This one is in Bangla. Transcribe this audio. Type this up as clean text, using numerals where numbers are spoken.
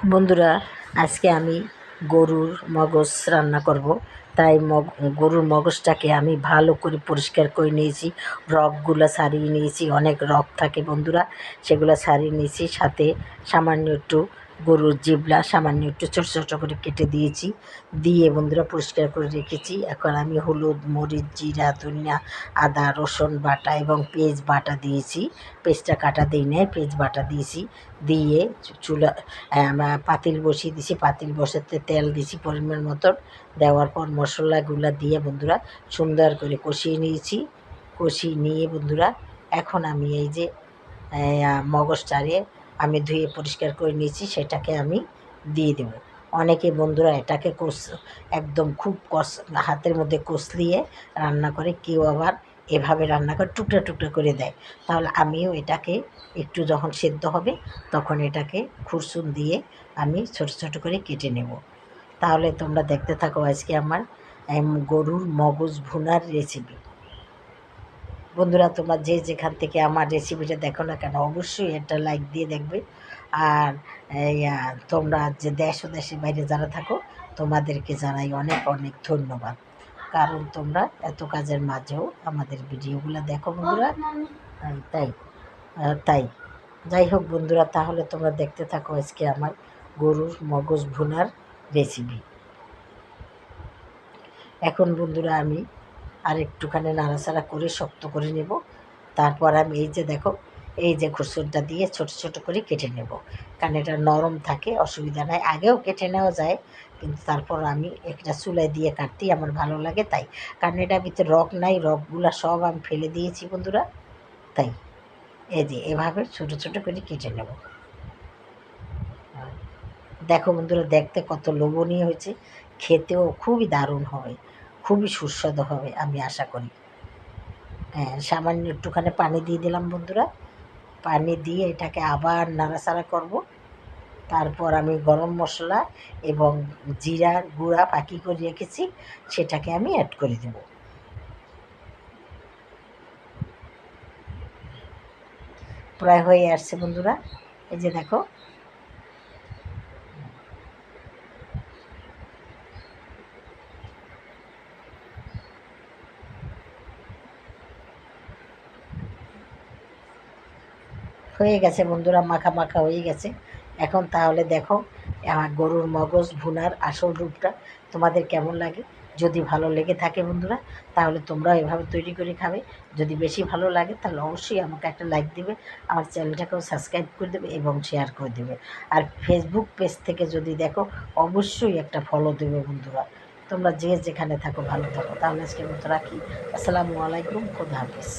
বন্ধুরা, আজকে আমি গরুর মগজ রান্না করব। তাই গরুর মগজটাকে আমি ভালো করে পরিষ্কার করে নিয়েছি, রগগুলো ছাড়িয়ে নিয়েছি। অনেক রগ থাকে বন্ধুরা, সেগুলো ছাড়িয়ে নিয়েছি। সাথে সামান্য একটু গরুর জিবলা সামান্য একটু ছোটো ছোটো করে কেটে দিয়েছি, দিয়ে বন্ধুরা পরিষ্কার করে রেখেছি। এখন আমি হলুদ, মরিচ, জিরা, ধনিয়া, আদা, রসুন বাটা এবং পেঁয়াজ বাটা দিয়েছি। পেঁয়াজটা কাটা দিই নাই, পেঁয়াজ বাটা দিয়েছি। দিয়ে চুলা পাতিল বসিয়ে দিছি। পাতিল বসাতে তেল দিছি পরিমাণ মতন। দেওয়ার পর মশলাগুলো দিয়ে বন্ধুরা সুন্দর করে কষিয়ে নিয়েছি। কষিয়ে নিয়ে বন্ধুরা এখন আমি এই যে মগজটারে আমি ধুয়ে পরিষ্কার করে নিয়েছি, সেটাকে আমি দিয়ে দেব। অনেকে বন্ধুরা এটাকে একদম খুব হাতের মধ্যে কষলিয়ে রান্না করে, কেউ আবার এভাবে রান্না করে টুকরা টুকরা করে দেয়। তাহলে আমিও এটাকে একটু যখন সেদ্ধ হবে তখন এটাকে খুরসুন দিয়ে আমি ছোট ছোট করে কেটে নেব। তাহলে তোমরা দেখতে থাকো আজকে আমার গরুর মগজ ভুনার রেসিপি। বন্ধুরা, তোমরা যে যেখান থেকে আমার রেসিপিটা দেখো না কেন, অবশ্যই একটা লাইক দিয়ে দেখবে। আর তোমরা যে দেশ ও দেশের বাইরে যারা থাকো, তোমাদেরকে জানাই অনেক অনেক ধন্যবাদ। কারণ তোমরা এত কাজের মাঝেও আমাদের ভিডিওগুলো দেখো বন্ধুরা। তাই তাই যাই হোক বন্ধুরা, তাহলে তোমরা দেখতে থাকো আজকে আমার গরুর মগজ ভুনার রেসিপি। এখন বন্ধুরা আমি আর একটুখানি নাড়াচাড়া করে শক্ত করে নেব। তারপর আমি এই যে দেখো, এই যে খুরসুরটা দিয়ে ছোট ছোট করে কেটে নেব। কারণ এটা নরম থাকে, অসুবিধা নাই। আগেও কেটে নেওয়া যায়, কিন্তু তারপর আমি একটা চুলায় দিয়ে কাটতেই আমার ভালো লাগে। তাই কারণ এটার ভিতরে রগ নাই, রগগুলা সব আমি ফেলে দিয়েছি বন্ধুরা। তাই এই যে এভাবে ছোট ছোট করে কেটে নেব। দেখো বন্ধুরা, দেখতে কত লোভনীয় হয়েছে, খেতেও খুবই দারুণ হবে, খুবই সুস্বাদু হবে আমি আশা করি। হ্যাঁ, সামান্য একটুখানি পানি দিয়ে দিলাম বন্ধুরা। পানি দিয়ে এটাকে আবার নাড়াচাড়া করব। তারপর আমি গরম মশলা এবং জিরার গুঁড়া ফাঁকি করে রেখেছি, সেটাকে আমি অ্যাড করে দেব। প্রায় হয়ে আসছে বন্ধুরা, এই যে দেখো। হয়ে গেছে বন্ধুরা, মাখা মাখা হয়ে গেছে। এখন তাহলে দেখো আমার গরুর মগজ ভুনার আসল রূপটা তোমাদের কেমন লাগে। যদি ভালো লেগে থাকে বন্ধুরা, তাহলে তোমরাও এভাবে তৈরি করে খাবে। যদি বেশি ভালো লাগে তাহলে অবশ্যই আমাকে একটা লাইক দেবে, আমার চ্যানেলটাকেও সাবস্ক্রাইব করে দেবে এবং শেয়ার করে দেবে। আর ফেসবুক পেজ থেকে যদি দেখো, অবশ্যই একটা ফলো দেবে বন্ধুরা। তোমরা যে যেখানে থাকো ভালো থাকো। তাহলে আজকের মতো রাখি। আসসালামু আলাইকুম, খোদা হাফিজ।